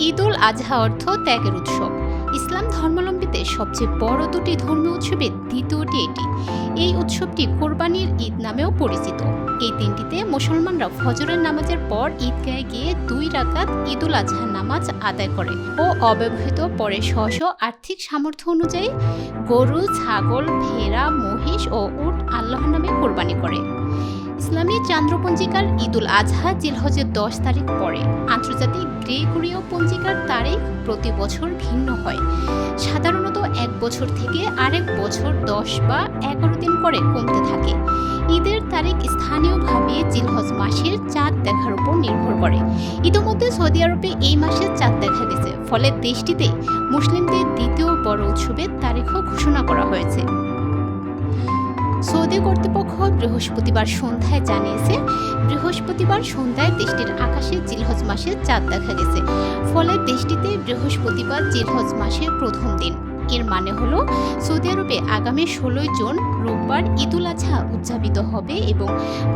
ঈদ উল আজহা অর্থ ত্যাগের উৎসব। ইসলাম ধর্মাবলম্বীদের সবচেয়ে বড় দুটি ধর্মীয় উৎসবের দ্বিতীয়টি এটি। এই উৎসবটি কোরবানির ঈদ নামেও পরিচিত। এই দিনটিতে মুসলমানরা ফজরের নামাজের পর ঈদগাহে গিয়ে 2 রাকাত ঈদ উল আজহার নামাজ আদায় করে ও অব্যবহৃত পরে স্ব আর্থিক সামর্থ্য অনুযায়ী গরু, ছাগল, ভেড়া, মহিষ ও উট আল্লাহর নামে কোরবানি করে। ইসলামী চান্দ্রপঞ্জিকার ঈদ উল আজহা জিলহজের 10 তারিখ পরে। আন্তর্জাতিক গ্রেগরীয় পঞ্জিকার তারিখ প্রতি বছর ভিন্ন হয়। সাধারণত এক বছর থেকে আরেক বছর 10 বা 11 দিন করে কমতে থাকে। ঈদের তারিখ স্থানীয়ভাবে জিলহজ মাসের চাঁদ দেখার উপর নির্ভর করে। ইতিমধ্যে সৌদি আরবে এই মাসের চাঁদ দেখা গেছে, ফলে দেশটিতে মুসলিমদের দ্বিতীয় বড় উৎসবের তারিখও ঘোষণা করা হয়েছে। সৌদি কর্তৃপক্ষ বৃহস্পতিবার সন্ধ্যায় জানিয়েছে, বৃহস্পতিবার সন্ধ্যায় দেশটির আকাশে জিলহজ মাসের চাঁদ দেখা গেছে, ফলে দেশটিতে বৃহস্পতিবার জিলহজ মাসের প্রথম দিন। এর মানে হলো সৌদি আরবে আগামী 16 জুন রোববার ঈদ উল আজহা উদযাপিত হবে এবং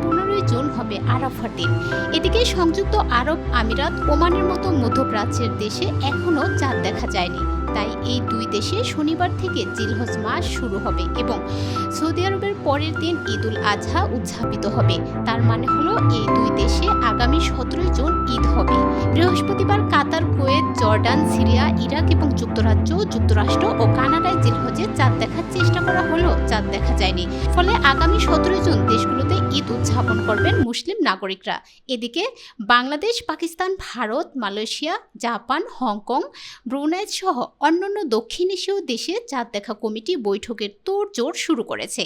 15 জুন হবে আরাফার দিন। এদিকে সংযুক্ত আরব আমিরাত, ওমানের মতো মধ্যপ্রাচ্যের দেশে এখনও চাঁদ দেখা যায়নি। তাই এই দুই দেশে শনিবার থেকে জিলহজ মাস শুরু হবে এবং সৌদি আরবের পরের দিন ঈদ উল আজহা উদযাপিত হবে। তার মানে হলো এই দুই দেশে আগামী 17 জুন ঈদ হবে। বৃহস্পতিবার কাতার, কুয়েত, জর্ডান, সিরিয়া, ইরাক এবং যুক্তরাজ্য, যুক্তরাষ্ট্র ও কানাডায় জিলহজে চাঁদ দেখার চেষ্টা করা হলেও চাঁদ দেখা যায়নি। ফলে আগামী 17 জুন দেশগুলোতে ঈদ উদযাপন করবেন মুসলিম নাগরিকরা। এদিকে Bangladesh, Pakistan, Bharat, Malaysia, Japan, Hong Kong, Brunei সহ অন্যান্য দক্ষিণ এশীয় দেশে চাঁদ দেখা কমিটি বৈঠকের তোড়জোড় শুরু করেছে।